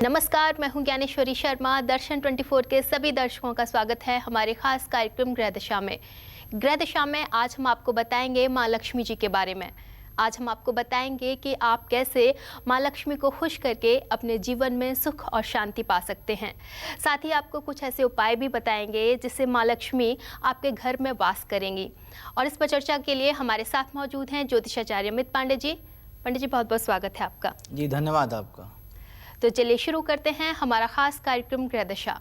नमस्कार, मैं हूं ज्ञानेश्वरी शर्मा। दर्शन 24 के सभी दर्शकों का स्वागत है हमारे खास कार्यक्रम ग्रह दशा में। ग्रह दशा में आज हम आपको बताएंगे माँ लक्ष्मी जी के बारे में। आज हम आपको बताएंगे कि आप कैसे माँ लक्ष्मी को खुश करके अपने जीवन में सुख और शांति पा सकते हैं। साथ ही आपको कुछ ऐसे उपाय भी बताएंगे जिससे माँ लक्ष्मी आपके घर में वास करेंगी। और इस पर चर्चा के लिए हमारे साथ मौजूद हैं ज्योतिषाचार्य अमित पांडे जी। पंडित जी, बहुत बहुत स्वागत है आपका। जी धन्यवाद आपका। तो चलिए शुरू करते हैं हमारा खास कार्यक्रम ग्रह दशा।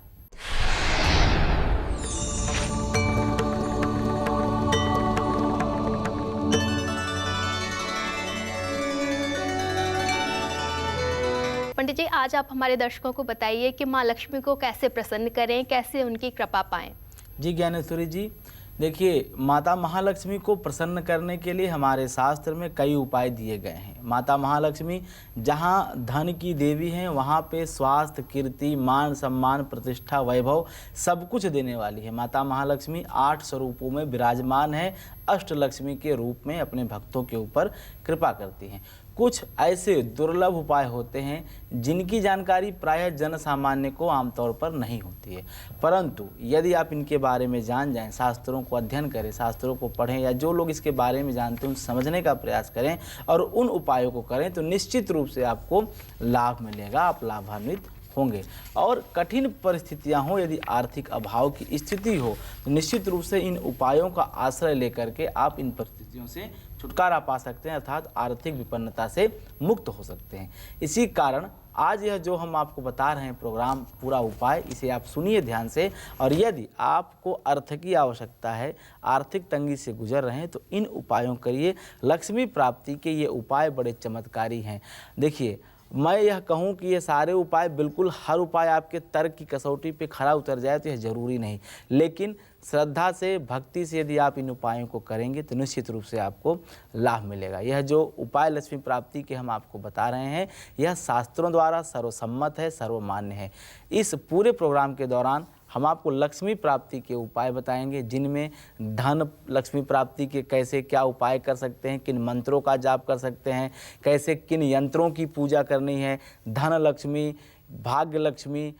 पंडित जी, आज आप हमारे दर्शकों को बताइए कि माँ लक्ष्मी को कैसे प्रसन्न करें, कैसे उनकी कृपा पाएं। जी ज्ञानेश्वरी जी, देखिए माता महालक्ष्मी को प्रसन्न करने के लिए हमारे शास्त्र में कई उपाय दिए गए हैं। माता महालक्ष्मी जहाँ धन की देवी हैं, वहाँ पे स्वास्थ्य, कीर्ति, मान, सम्मान, प्रतिष्ठा, वैभव सब कुछ देने वाली है। माता महालक्ष्मी 8 स्वरूपों में विराजमान है, अष्टलक्ष्मी के रूप में अपने भक्तों के ऊपर कृपा करती हैं। कुछ ऐसे दुर्लभ उपाय होते हैं जिनकी जानकारी प्रायः जन सामान्य को आमतौर पर नहीं होती है, परंतु यदि आप इनके बारे में जान जाएं, शास्त्रों को अध्ययन करें, शास्त्रों को पढ़ें, या जो लोग इसके बारे में जानते हैं उन समझने का प्रयास करें और उन उपायों को करें, तो निश्चित रूप से आपको लाभ मिलेगा, आप लाभान्वित होंगे। और कठिन परिस्थितियां हो, यदि आर्थिक अभाव की स्थिति हो, तो निश्चित रूप से इन उपायों का आश्रय लेकर के आप इन परिस्थितियों से छुटकारा पा सकते हैं, अर्थात आर्थिक विपन्नता से मुक्त हो सकते हैं। इसी कारण आज यह जो हम आपको बता रहे हैं प्रोग्राम, पूरा उपाय, इसे आप सुनिए ध्यान से। और यदि आपको अर्थ की आवश्यकता है, आर्थिक तंगी से गुजर रहे हैं, तो इन उपायों करिए। लक्ष्मी प्राप्ति के ये उपाय बड़े चमत्कारी हैं। देखिए, मैं यह कहूँ कि ये सारे उपाय, बिल्कुल हर उपाय आपके तर्क की कसौटी पे खरा उतर जाए तो यह ज़रूरी नहीं, लेकिन श्रद्धा से, भक्ति से यदि आप इन उपायों को करेंगे तो निश्चित रूप से आपको लाभ मिलेगा। यह जो उपाय लक्ष्मी प्राप्ति के हम आपको बता रहे हैं, यह शास्त्रों द्वारा सर्वसम्मत है, सर्वमान्य है। इस पूरे प्रोग्राम के दौरान हम आपको लक्ष्मी प्राप्ति के उपाय बताएंगे, जिनमें धन लक्ष्मी प्राप्ति के कैसे क्या उपाय कर सकते हैं, किन मंत्रों का जाप कर सकते हैं, कैसे किन यंत्रों की पूजा करनी है, धन लक्ष्मी, भाग्य लक्ष्मी,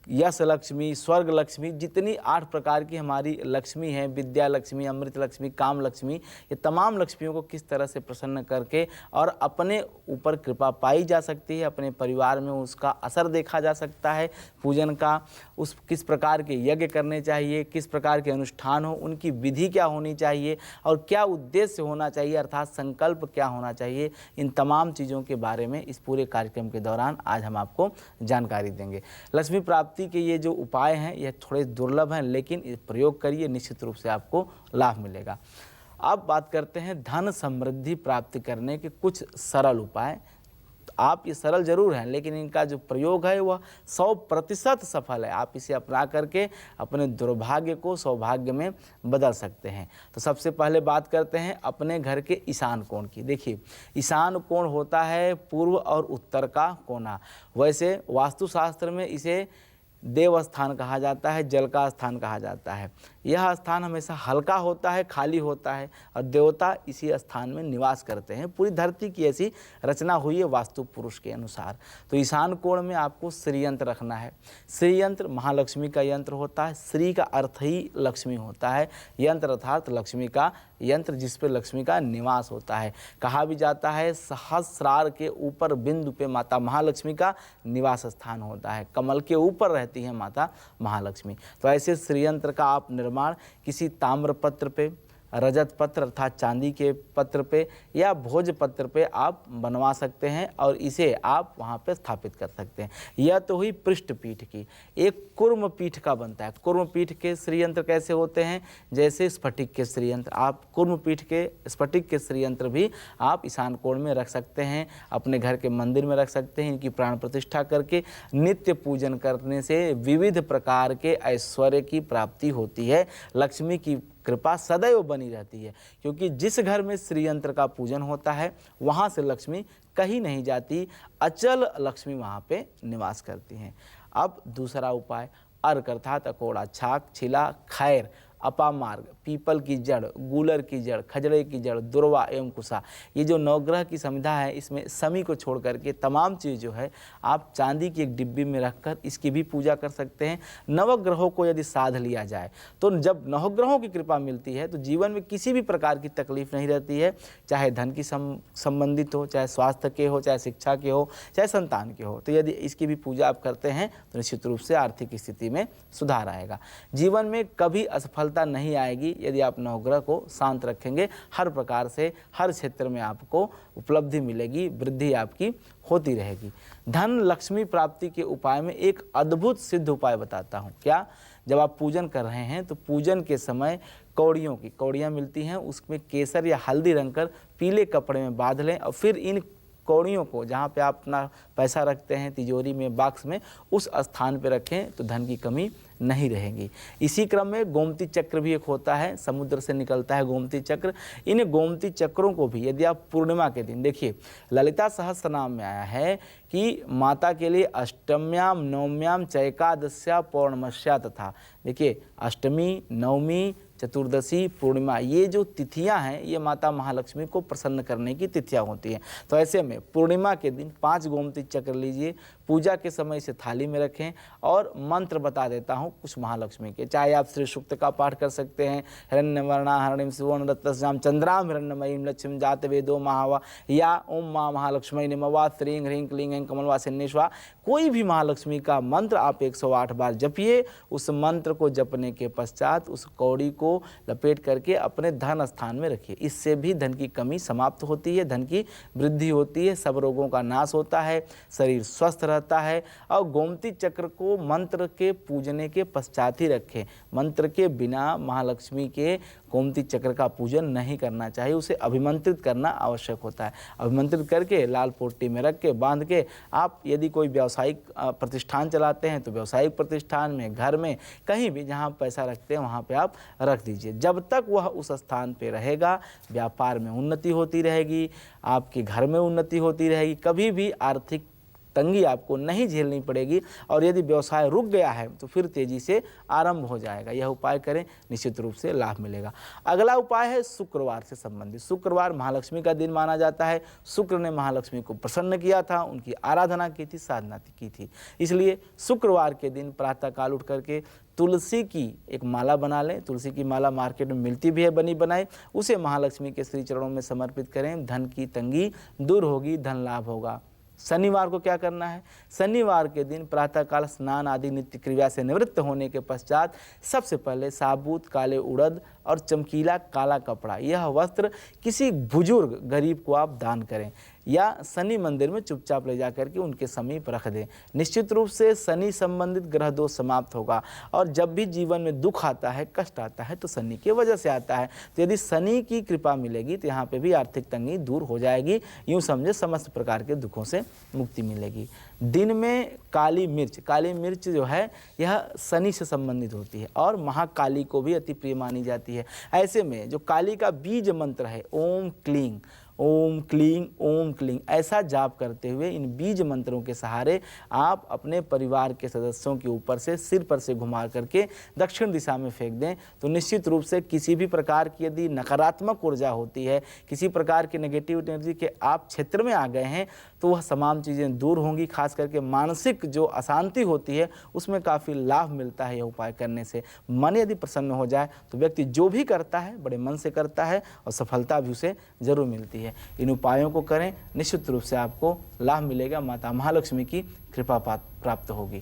यश लक्ष्मी, स्वर्ग लक्ष्मी, जितनी 8 प्रकार की हमारी लक्ष्मी है, विद्या लक्ष्मी, अमृत लक्ष्मी, काम लक्ष्मी, ये तमाम लक्ष्मियों को किस तरह से प्रसन्न करके और अपने ऊपर कृपा पाई जा सकती है, अपने परिवार में उसका असर देखा जा सकता है, पूजन का, उस किस प्रकार के यज्ञ करने चाहिए, किस प्रकार के अनुष्ठान हो, उनकी विधि क्या होनी चाहिए और क्या उद्देश्य होना चाहिए, अर्थात संकल्प क्या होना चाहिए, इन तमाम चीज़ों के बारे में इस पूरे कार्यक्रम के दौरान आज हम आपको जानकारी देंगे। लक्ष्मी प्राप्ति के ये जो उपाय हैं, ये थोड़े दुर्लभ हैं, लेकिन प्रयोग करिए, निश्चित रूप से आपको लाभ मिलेगा। अब बात करते हैं धन समृद्धि प्राप्त करने के कुछ सरल उपाय। आप ये सरल जरूर हैं, लेकिन इनका जो प्रयोग है वह 100% सफल है। आप इसे अपना करके अपने दुर्भाग्य को सौभाग्य में बदल सकते हैं। तो सबसे पहले बात करते हैं अपने घर के ईशान कोण की। देखिए, ईशान कोण होता है पूर्व और उत्तर का कोना। वैसे वास्तुशास्त्र में इसे देव स्थान कहा जाता है, जल का स्थान कहा जाता है। यह स्थान हमेशा हल्का होता है, खाली होता है, और देवता इसी स्थान में निवास करते हैं। पूरी धरती की ऐसी रचना हुई है वास्तु पुरुष के अनुसार। तो ईशान कोण में आपको श्री यंत्र रखना है। श्री यंत्र महालक्ष्मी का यंत्र होता है। श्री का अर्थ ही लक्ष्मी होता है। यंत्र अर्थात लक्ष्मी का यंत्र, जिस पे लक्ष्मी का निवास होता है। कहा भी जाता है सहस्रार के ऊपर बिंदु पे माता महालक्ष्मी का निवास स्थान होता है। कमल के ऊपर रहती है माता महालक्ष्मी। तो ऐसे श्रीयंत्र का आप निर्माण किसी ताम्र पत्र पे, रजत पत्र अर्थात चांदी के पत्र पे, या भोज पत्र पे आप बनवा सकते हैं और इसे आप वहाँ पे स्थापित कर सकते हैं। यह तो हुई पृष्ठ पीठ की। एक कुर्म पीठ का बनता है। कुर्म पीठ के श्रीयंत्र कैसे होते हैं? जैसे स्फटिक के श्रीयंत्र। आप कुर्म पीठ के स्फटिक के श्रीयंत्र भी आप ईशान कोण में रख सकते हैं, अपने घर के मंदिर में रख सकते हैं। इनकी प्राण प्रतिष्ठा करके नित्य पूजन करने से विविध प्रकार के ऐश्वर्य की प्राप्ति होती है। लक्ष्मी की कृपा सदैव बनी रहती है, क्योंकि जिस घर में श्रीयंत्र का पूजन होता है वहाँ से लक्ष्मी कहीं नहीं जाती, अचल लक्ष्मी वहाँ पे निवास करती हैं। अब दूसरा उपाय, अर्क अर्थात अकोड़ा, छाक, छिला, खैर अपामार्ग, पीपल की जड़, गूलर की जड़, खजड़े की जड़, दुर्वा एवं कुशा, ये जो नवग्रह की समिधा है इसमें शमी को छोड़ करके तमाम चीज़ जो है आप चांदी की एक डिब्बी में रखकर इसकी भी पूजा कर सकते हैं। नवग्रहों को यदि साध लिया जाए तो जब नवग्रहों की कृपा मिलती है तो जीवन में किसी भी प्रकार की तकलीफ नहीं रहती है, चाहे धन की संबंधित हो, चाहे स्वास्थ्य के हो, चाहे शिक्षा के हो, चाहे संतान के हो। तो यदि इसकी भी पूजा आप करते हैं तो निश्चित रूप से आर्थिक स्थिति में सुधार आएगा। जीवन में कभी असफलता नहीं आएगी यदि आप नवग्रह को शांत रखेंगे। हर प्रकार से हर क्षेत्र में आपको उपलब्धि मिलेगी, वृद्धि आपकी होती रहेगी। धन लक्ष्मी प्राप्ति के उपाय में एक अद्भुत सिद्ध उपाय बताता हूँ। क्या? जब आप पूजन कर रहे हैं तो पूजन के समय कौड़ियाँ मिलती हैं, उसमें केसर या हल्दी रंग कर पीले कपड़े में बांध लें और फिर इन कौड़ियों को जहाँ पे आप अपना पैसा रखते हैं, तिजोरी में, बॉक्स में, उस स्थान पे रखें तो धन की कमी नहीं रहेगी। इसी क्रम में गोमती चक्र भी एक होता है, समुद्र से निकलता है गोमती चक्र। इन गोमती चक्रों को भी यदि आप पूर्णिमा के दिन, देखिए ललिता सहस्त्रनाम में आया है कि माता के लिए अष्टम्याम नवम्याम चैकादश्या पौर्णमस्या तथा, देखिए अष्टमी, नवमी, चतुर्दशी, पूर्णिमा, ये जो तिथियां हैं ये माता महालक्ष्मी को प्रसन्न करने की तिथियां होती हैं। तो ऐसे में पूर्णिमा के दिन 5 गोमती चक्र लीजिए, पूजा के समय इसे थाली में रखें और मंत्र बता देता हूँ कुछ महालक्ष्मी के। चाहे आप श्री सूक्त का पाठ कर सकते हैं, हिरण्यवर्णा हरणिम सुवर्ण रत्नस्याम चंद्राम हिरण्यमयीम लक्ष्मीं जात वेदो महावा, या ओम माँ महालक्ष्मी नमः श्रीं ह्रीं क्लीं ऐं कमलवासिन्येश्वा। कोई भी महालक्ष्मी का मंत्र आप 108 बार जपिए। उस मंत्र को जपने के पश्चात उस कौड़ी को लपेट करके अपने धन स्थान में रखिए। इससे भी धन की कमी समाप्त होती है, धन की वृद्धि होती है, सब रोगों का नाश होता है, शरीर स्वस्थ रहता है। और गोमती चक्र को मंत्र के पूजने के पश्चात ही रखें। मंत्र के बिना महालक्ष्मी के गोमती चक्र का पूजन नहीं करना चाहिए, उसे अभिमंत्रित करना आवश्यक होता है। अभिमंत्रित करके लाल पोट्टी में रख के बांध के आप यदि कोई व्यावसायिक प्रतिष्ठान चलाते हैं तो व्यावसायिक प्रतिष्ठान में, घर में, कहीं भी जहां पैसा रखते हैं वहां पे आप रख दीजिए। जब तक वह उस स्थान पे रहेगा व्यापार में उन्नति होती रहेगी, आपके घर में उन्नति होती रहेगी, कभी भी आर्थिक तंगी आपको नहीं झेलनी पड़ेगी। और यदि व्यवसाय रुक गया है तो फिर तेजी से आरंभ हो जाएगा। यह उपाय करें, निश्चित रूप से लाभ मिलेगा। अगला उपाय है शुक्रवार से संबंधित। शुक्रवार महालक्ष्मी का दिन माना जाता है। शुक्र ने महालक्ष्मी को प्रसन्न किया था, उनकी आराधना की थी, साधना की थी। इसलिए शुक्रवार के दिन प्रातःकाल उठ करके तुलसी की एक माला बना लें। तुलसी की माला मार्केट में मिलती भी है बनी बनाई, उसे महालक्ष्मी के श्री चरणों में समर्पित करें। धन की तंगी दूर होगी, धन लाभ होगा। शनिवार को क्या करना है? शनिवार के दिन प्रातःकाल स्नान आदि नित्य क्रिया से निवृत्त होने के पश्चात सबसे पहले साबुत काले उड़द और चमकीला काला कपड़ा, यह वस्त्र किसी बुजुर्ग गरीब को आप दान करें या शनि मंदिर में चुपचाप ले जा करके उनके समीप रख दें। निश्चित रूप से शनि संबंधित ग्रह दोष समाप्त होगा। और जब भी जीवन में दुख आता है, कष्ट आता है, तो शनि की वजह से आता है। तो यदि शनि की कृपा मिलेगी तो यहाँ पे भी आर्थिक तंगी दूर हो जाएगी। यूँ समझे समस्त प्रकार के दुखों से मुक्ति मिलेगी। दिन में काली मिर्च जो है यह शनि से संबंधित होती है और महाकाली को भी अति प्रिय मानी जाती है। ऐसे में जो काली का बीज मंत्र है ओम क्लीं, ओम क्लीं, ओम क्लीं, ऐसा जाप करते हुए इन बीज मंत्रों के सहारे आप अपने परिवार के सदस्यों के ऊपर से सिर पर से घुमा करके दक्षिण दिशा में फेंक दें तो निश्चित रूप से किसी भी प्रकार की यदि नकारात्मक ऊर्जा होती है, किसी प्रकार की नेगेटिव एनर्जी के आप क्षेत्र में आ गए हैं तो वह तमाम चीज़ें दूर होंगी। खास करके मानसिक जो अशांति होती है उसमें काफ़ी लाभ मिलता है यह उपाय करने से। मन यदि प्रसन्न हो जाए तो व्यक्ति जो भी करता है बड़े मन से करता है और सफलता भी उसे जरूर मिलती है। इन उपायों को करें, निश्चित रूप से आपको लाभ मिलेगा, माता महालक्ष्मी की कृपा प्राप्त होगी।